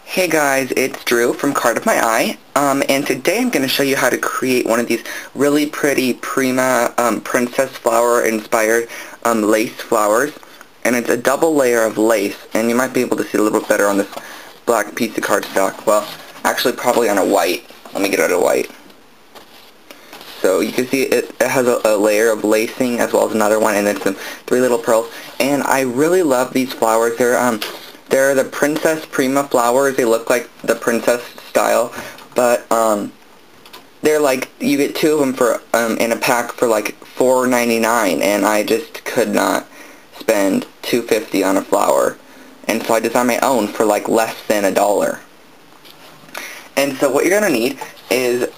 Hey guys, it's Drew from Card of My Eye, and today I'm going to show you how to create one of these really pretty Prima princess flower inspired lace flowers, and it's a double layer of lace, and you might be able to see it a little bit better on this black piece of cardstock. Well, actually probably on a white. Let me get it out of white. So you can see it has a layer of lacing as well as another one, and then some 3 little pearls, and I really love these flowers. They're the Princess Prima flowers. They look like the princess style, but they're like, you get 2 of them for in a pack for like $4.99, and I just could not spend $2.50 on a flower, and so I designed my own for like less than $1. And so what you're gonna need is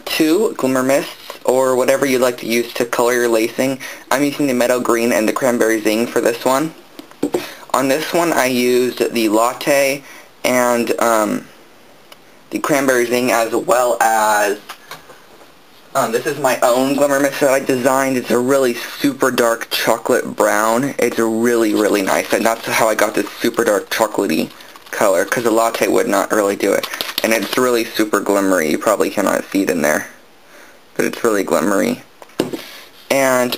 2 glimmer mists, or whatever you'd like to use to color your lacing. I'm using the meadow green and the cranberry zing for this one. On this one, I used the latte and the cranberry zing, as well as this is my own glimmer mist that I designed. It's a really super dark chocolate brown. It's really, really nice, and that's how I got this super dark chocolatey color, because the latte would not really do it. And it's really super glimmery. You probably cannot see it in there, but it's really glimmery. And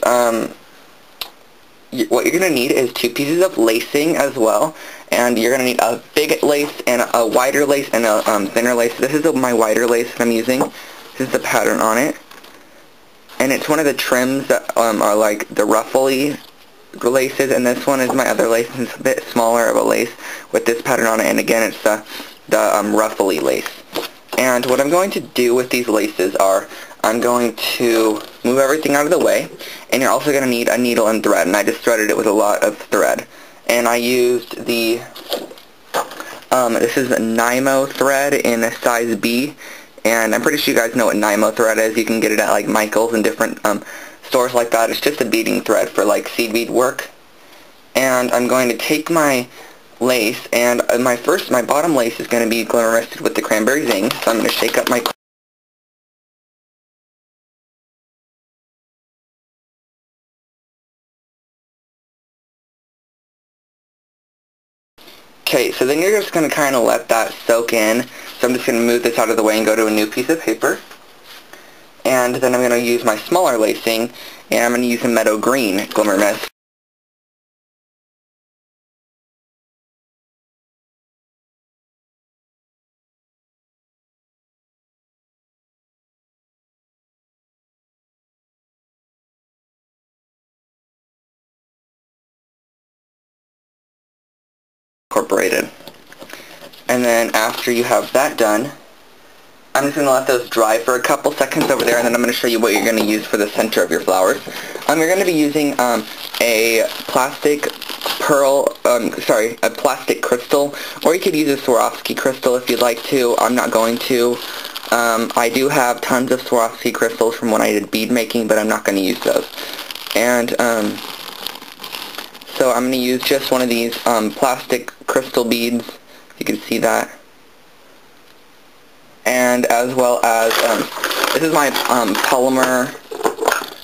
what you're going to need is 2 pieces of lacing as well, and you're going to need a big lace and a wider lace and a thinner lace. This is my wider lace that I'm using. This is the pattern on it, and it's one of the trims that are like the ruffly laces, and this one is my other lace. It's a bit smaller of a lace with this pattern on it, and again it's the ruffly lace. And what I'm going to do with these laces are, I'm going to move everything out of the way, and you're also going to need a needle and thread, and I just threaded it with a lot of thread. And I used the, this is a Nymo thread in a size B, and I'm pretty sure you guys know what Nymo thread is. You can get it at like Michael's and different stores like that. It's just a beading thread for like seed bead work. And I'm going to take my lace, and my bottom lace is going to be glimmer misted with the cranberry zing, so I'm going to shake up my Okay, so then you're just going to kind of let that soak in. So I'm just going to move this out of the way and go to a new piece of paper. And then I'm going to use my smaller lacing, and I'm going to use a meadow green glimmer mist. Incorporated. And then after you have that done, I'm just going to let those dry for a couple seconds over there, and then I'm going to show you what you're going to use for the center of your flowers. You're going to be using a plastic a plastic crystal, or you could use a Swarovski crystal if you'd like to. I'm not going to. I do have tons of Swarovski crystals from when I did bead making, but I'm not going to use those. And so I'm going to use just one of these plastic crystal beads. You can see that. And as well as, this is my polymer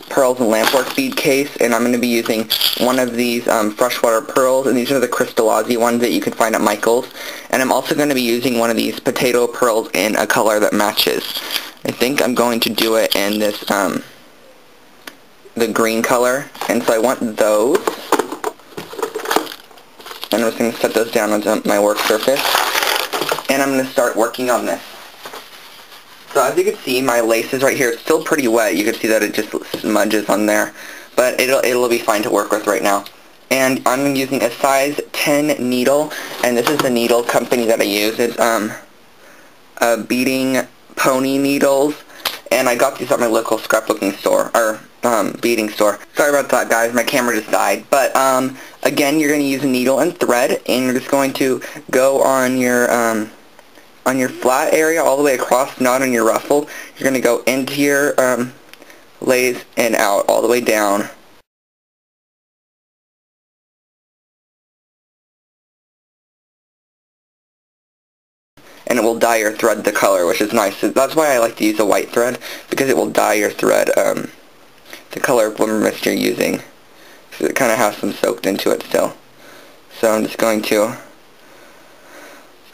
pearls and lampwork bead case, and I'm going to be using one of these freshwater pearls, and these are the Crystalazi ones that you can find at Michael's. And I'm also going to be using one of these potato pearls in a color that matches. I think I'm going to do it in this, the green color, and so I want those. And I'm just going to set those down onto my work surface, and I'm going to start working on this. So as you can see, my lace is right here. It's still pretty wet. You can see that it just smudges on there, but it'll be fine to work with right now. And I'm using a size 10 needle, and this is the needle company that I use. It's Beading Pony Needles, and I got these at my local scrapbooking store, or beading store. Sorry about that, guys. My camera just died. But again, you're going to use a needle and thread, and you're just going to go on your flat area all the way across, not on your ruffle. You're going to go into your lace and out all the way down. And it will dye your thread the color, which is nice. That's why I like to use a white thread, because it will dye your thread the color of glimmer mist you're using. So it kind of has some soaked into it still. So I'm just going to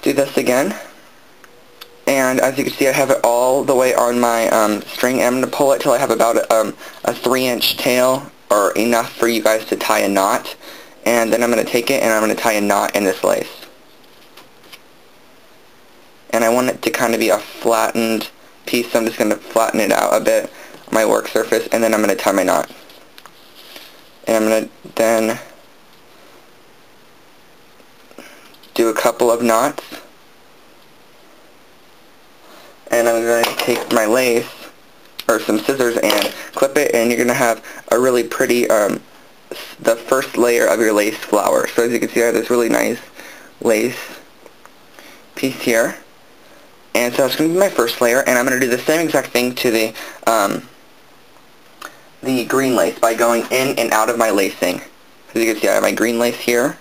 do this again. And as you can see, I have it all the way on my string, and I'm going to pull it till I have about a 3-inch tail, or enough for you guys to tie a knot. And then I'm going to take it and I'm going to tie a knot in this lace. And I want it to kind of be a flattened piece, so I'm just going to flatten it out a bit, my work surface, and then I'm going to tie my knot. And I'm going to then do a couple of knots. And I'm going to take my lace, or some scissors, and clip it, and you're going to have a really pretty, the first layer of your lace flower. So as you can see, I have this really nice lace piece here. And so that's going to be my first layer, and I'm going to do the same exact thing to the green lace by going in and out of my lacing. As you can see, I have my green lace here.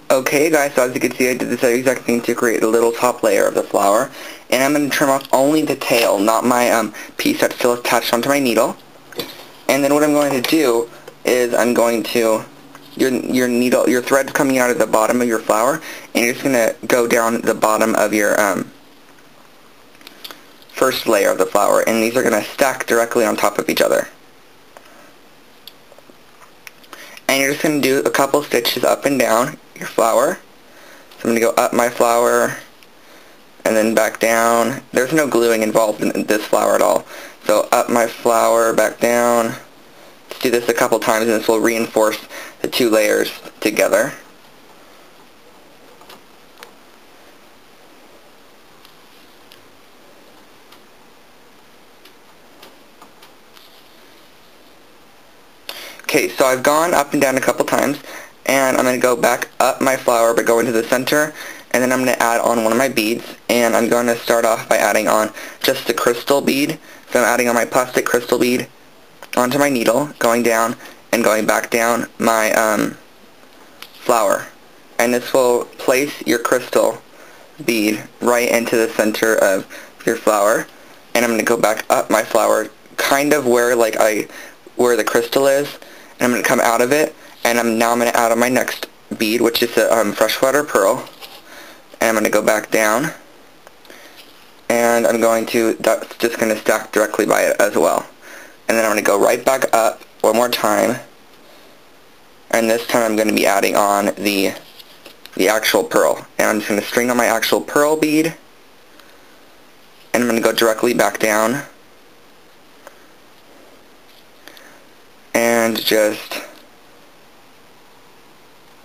Okay guys, so as you can see, I did the same exact thing to create a little top layer of the flower, and I'm going to trim off only the tail, not my piece that's still attached onto my needle. And then what I'm going to do is I'm going to, your thread's coming out of the bottom of your flower, and you're just going to go down the bottom of your first layer of the flower, and these are going to stack directly on top of each other. And you're just going to do a couple stitches up and down your flower. So I'm going to go up my flower and then back down. There's no gluing involved in this flower at all. So up my flower, back down. Let's do this a couple times, and this will reinforce the two layers together. Okay, so I've gone up and down a couple times, and I'm going to go back up my flower but go into the center, and then I'm going to add on one of my beads, and I'm going to start off by adding on just the crystal bead. So I'm adding on my plastic crystal bead onto my needle, going down and going back down my flower. And this will place your crystal bead right into the center of your flower, and I'm going to go back up my flower kind of where where the crystal is, and I'm going to come out of it, and now I'm going to add on my next bead, which is a freshwater pearl, and I'm going to go back down, and that's just going to stack directly by it as well. And then I'm going to go right back up one more time, and this time I'm going to be adding on the actual pearl, and I'm just going to string on my actual pearl bead, and I'm going to go directly back down, and just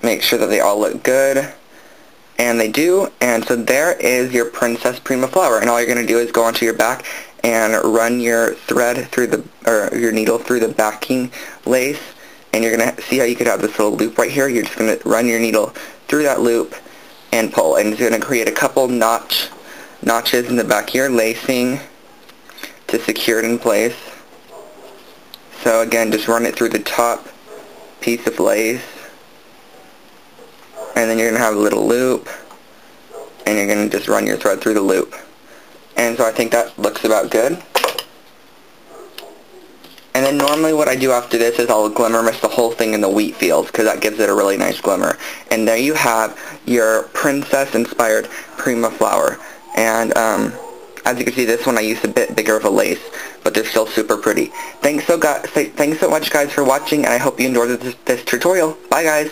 make sure that they all look good. And they do, and so there is your Princess Prima flower, and all you're going to do is go onto your back and run your thread through your needle through the backing lace, and you're going to see how you could have this little loop right here. You're just going to run your needle through that loop and pull, and it's going to create a couple notches in the back here, lacing to secure it in place. So again, just run it through the top piece of lace, and then you're going to have a little loop, and you're going to just run your thread through the loop. And so I think that looks about good. And then normally what I do after this is I'll glimmer mist the whole thing in the wheat field, because that gives it a really nice glimmer. And there you have your princess-inspired Prima flower. And as you can see, this one I used a bit bigger of a lace, but they're still super pretty. Thanks so much guys for watching, and I hope you enjoyed this tutorial. Bye guys!